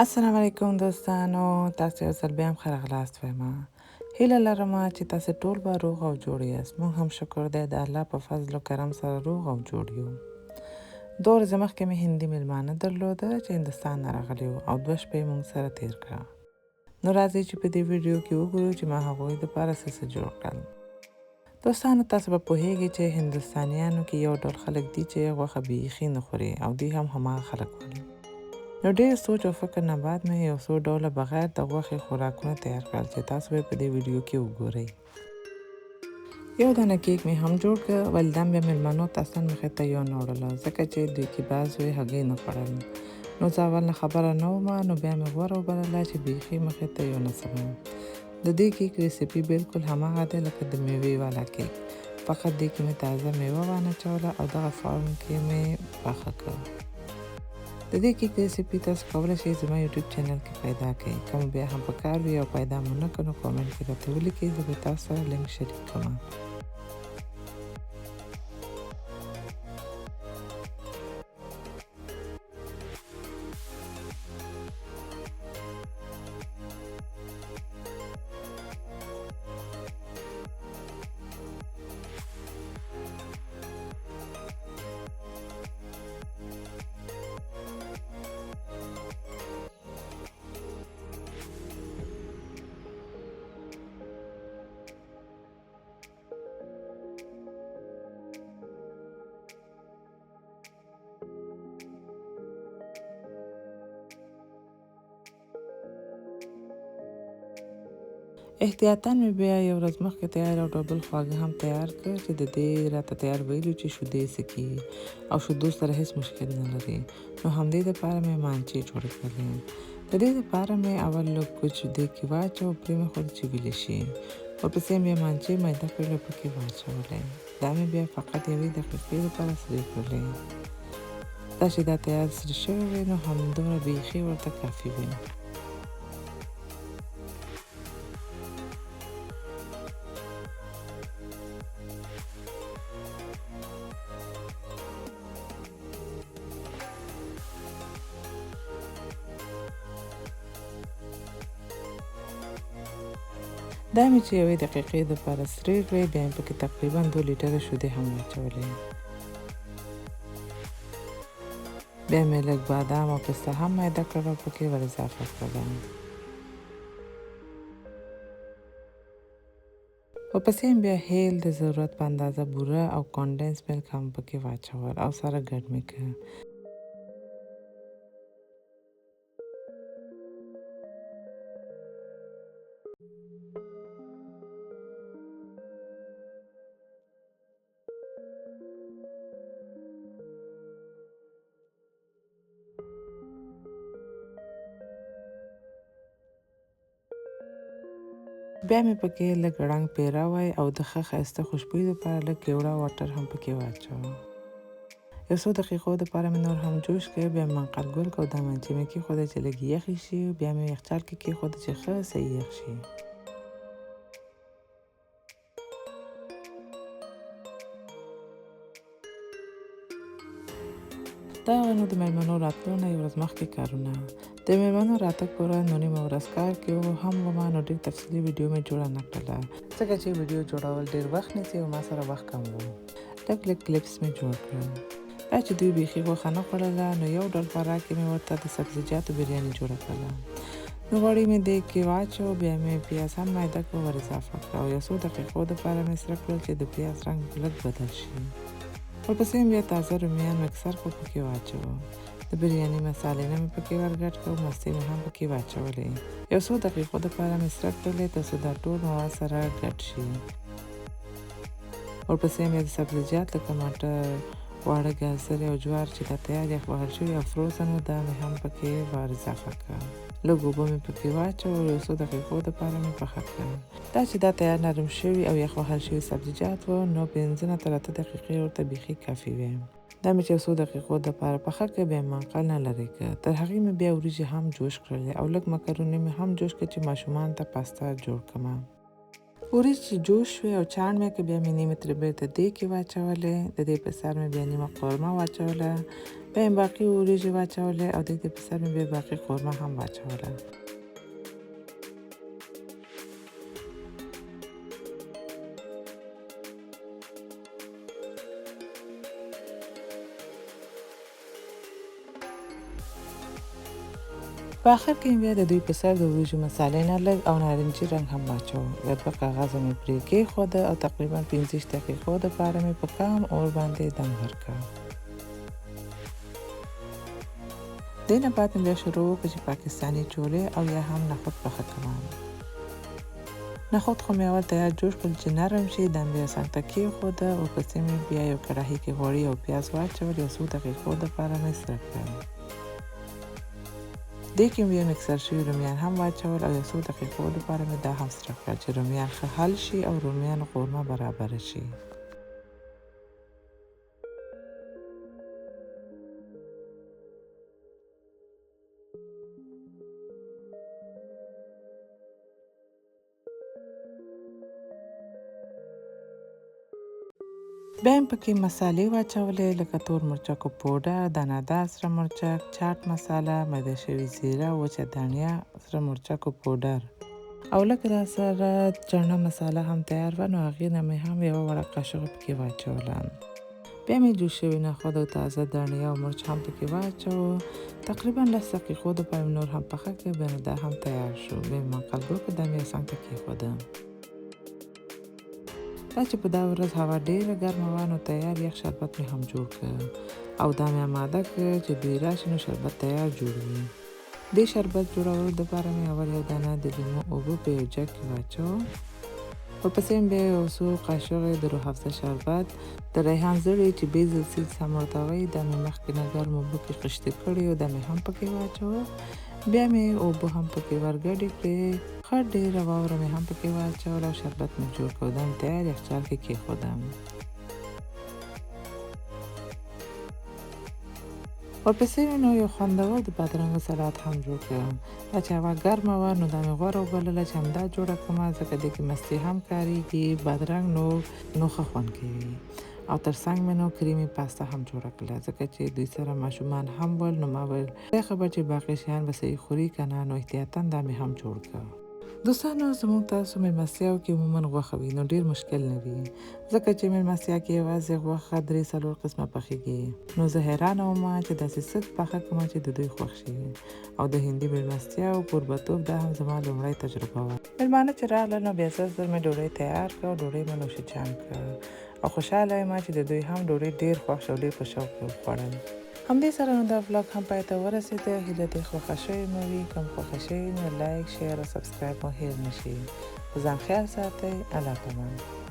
السلام علیکم دوستانو، تاسو یو ځل بیا هم ښه راغلاست وایم. هیله لرم چې تاسو ټول به روغ او جوړ یاست. موږ هم شکر دی د الله په فضل او کرم سره روغ او جوړ یو. 2 ورځې مخکې مې هندي مېلمانه درلوده چې هندوستان نه راغلي وو او 2 شپې موږ سره تیر کړه. نو راځئ چې په دې ویډیو کې وګورو چې ما هغوی دپاره څه جوړ کړل. دوستانو، تاسو به پوهیږئ چې هندوستانیانو کې یو ډول خلک دي چې غوښه بیخي نه خوري او دوی هم هماغه خلک ول. نو ډېر سوچ او فکر نه بعد مې یو څو ډوله بغیر د غوښې خوراکونه تیار کړل چې تاسو به په دې ویډیو کې وګورئ. یو دانه کیک مې هم جوړ کړ، ولې دا بیا مېلمنو ته اصلا مخې ته یو نه وړله، ځکه چې دوی کې بعض یې هګۍ نه خوړل. نو زه اول نه خبره نه ومه، نو بیا مې غوره وبلله چې بیخي مخې ته یو نسمه. د دې کیک ریسیپي بالکل هماغه دی لکه د میوې والا کیک، فقط دې کې مې تازه میوه وانچوله او دغه فارم کې مې پخه کړ. د دې کیک ریسیپي تاسو کولی شئ زما یوټیوب چینل کې پیدا کړئ. که مو بیا هم پکار وي او پیدا مو نه کړ نو کامنټ کې راته ولیکئ، زه به تاسو سره لینک شریک کړم. احتیاطاً مې بیا یو ورځ مخکې تیار او ډبل خواږه هم تیار کړ چې د دې راته تیار ویلو چې شیدې څښي او شیدو سره هیڅ مشکل نه لري. نو همدې دپاره مې مانچې جوړې کړلې. د دې دپاره مې اول لږ کوچ دې کې واچو، پرېمښود چې ویلې شي. ورپسې مې مانچې میده کړلې، پکې واچولې. دا مې بیا فقط یوې دقیقې دپاره سرې کړلې. دا چې دا تیار سره شوی وي نو همدومره بیخي ورته کافي وي. دا مې چې یوې دقیقې دپاره سرې کړې، بیا مې پکې تقریبا 2 لیټره شیدې هم واچولې. بیا مې لږ بادام او پسته هم میده کړل او پکې ور اضافه کړل. ورپسې مې بیا هیل د ضرورت په اندازه بوره او کانډنس ملک هم پکې واچول او سره ګډ مې کړ. بیا مې پکې لږ رنګ پیراوی او د ښه ښایسته خوشبویي دپاره لږ کیوړه واټر هم پکې واچوه. یو څو دقیقو دپاره مې نور هم جوش کړ. بیا مې منقل ګل کړ او دا منچې مې کېښوده چې لږ یخې شي. بیا مې یخچال کې کېښوده چې ښه صحیح یخ شي. دا نو د مېلمنو راتلو نه یو ورځ مخکې کارونه. د مېلمنو راتګ پوره 9 ورځ کار کې و هم ومه، نو ډېر تفصیلي ویډیو مې جوړه نه کړله ځکه چې ویډیو جوړول ډېر وخت نیسي او ما سره وخت کم و. لږ کلیپس مې جوړ کړل. دا چې دوی بیخي غوښه نه خوړله نو یو ډول خوراک کې مې ورته د سبزيجاتو بریاني جوړه کړله. نو غوړي مې دې کې واچو، بیا مې پیاز هم میده کړ ور اضافه کړه او یو څو دقیقو دپاره مې سره کړل چې د پیاز رنګ لږ بدل شي. ورپسې بیا تازه رومیان مکسر کړ پکې واچوه. د بریاني مسالې نه مې پکې ور ګډ کړ، مستې مې هم پکې واچولې. یو څو دقیقو دپاره مې سره کړلې تر څو دا ټول مواد سره ګډ شي. ورپسې مې د سبزيجات لکه ټماټر، واړه ګازرې او جوار چې دا تیار یخ وهل شوي او فروزن و، دا مې هم پکې ور اضافه کړه. لږ اوبه مې پکې واچو او یو څو دقیقو دپاره مې پخه کړه. دا چې دا تیار نرم شوي او یخ وهل شوي سبزيجات و نو 5 نه تر 8 دقیقې ورته بیخي کافي وي. دا مې چې یو څو دقیقو دپاره پخه کړه، بیا مې منقل نه لرې کړه. تر هغې مې بیا وریجې هم جوش کړلې او لږ مکروني مې هم جوش کړه چې ماشومانو ته پاستا جوړ کړم. وریجې چې جوش شوې او چاڼ مې کړې، بیا مې نیمې ترې بېرته دې کې واچولې. د دې په سر مې بیا نیمه قورمه واچوله. بیا یې باقي وریجې واچولې او د دې په سر مې بیا باقي قورمه هم واچوله. په آخر کې بیا د دوی په سر د وریجو مسالې نه لږ او نارنجي رنګ هم واچو. بیا په کاغذ مې پرې کېښوده او تقریبا 15 دقیقو دپاره مې په کم اور باندې دم ورکړ. دې نه بعد مې بیا شروع وکړه چې پاکستاني چولې او یا هم نخود پخه کوم. نخود خو مې اول تیار جوړ کړل چې نرم شي. دم بیا څنګ ته کېښوده او پسې مې بیا یو کړاهي کې غوړي او پیاز واچول. یو څو دقیقو دپاره مې سره کړل. دې کې بیا مکسر شوي رومیان هم واچول او یو څو دقیقو لپاره مې دا هم سره کړل چې رومیان ښه حل شي او رومیانو قورمه برابره شي. بیا هم پکې مسالې واچولې لکه تور مرچکو پوډر، دانه‌دار سره مرچک، چاټ مساله، میده شوي زیره، وچه دانیا، سره مرچکو پوډر او لکه را سره چڼه مساله هم تیار وه. نو هغې نه مې هم یوه وړه قاشقه پکې واچوله. بیا مې جوش شوي نخود او تازه دانې او مرچ هم پکې واچو. تقریبا 10 دقیقو دپاره مې نور هم پخه کړې. بیا نو دا هم تیار شو. بیا مې منقل وکړ. دا مې یو څنګ ته کېښوده. دا چې په دا ورځ هوا ډېره ګرمه وه نو تیار یخ شربت مې هم جوړ کړ او دا مې اماده کړ چې دوی راشي نو شربت تیار جوړوي. دې شربت جوړولو دپاره مې اول یو دانه د لیمو اوبه په یو جګ کې واچو. ورپسې مې بیا یو څو قاشقې د روح افزا شربت، د ریحان زړې چې بیزل سیډز هم ورته وایي، دا مې مخکې نه ګرمو اوبو کې قشطې کړې او دا مې هم پکې واچوه. بیا مې اوبه هم پکې ورګډې کړې. ښه ډېره واوره مې هم پکې واچوله او شربت مې جوړ کړ. دا مې تیار یخچال کې کېښودم. ورپسې مې نو یو خوندور د بادرنګو سلاد هم جوړ کړم. دا چې هوا ګرمه وه نو دا مې غوره وبلله چې همدا جوړه کړمه، ځکه دې کې مستې هم کارېږي، بادرنګ نو ښه خوند کوي. او تر څنګ مې نو کریمي پاستا هم جوړه کړله، ځکه چې دوی سره ماشومان هم ول. نو ما ویل خدای خبر چې باقي شیان به صحیح خوري که نه، نو احتیاطاً دا مې هم جوړ کړ. دوستانو زموږ تاسو مېلمستیاو کې عموماً غوښه وي نو ډېر مشکل نه وي، ځکه چې مېلمستیا کې یوازې غوښه 3-4 قسمه پخېږي. نو زه حیرانه وم چې داسې څه پخه کړم چې د دوی خوښ شي. او د هندي مېلمستیا او کوربه‌توب دا هم زما لومړی تجربه وه. مېلمانه چې راغلل نو بیا زر مې ډوډۍ تیار کړه او ډوډۍ مې نوشیجان کړه او خوشحاله یم چې د دوی هم ډوډۍ ډېر خوښ شو او ډېر په شوق یې وخوړل. همدې سره نو دا ولاګ هم پای ته ورسېده. هیله دې خوښه شوې مو وي. کوم خوښه شوې نو لایک، شیر او سبسکرایب مو هېر نه شي. په ځان خیال ساتئ. الله پامان.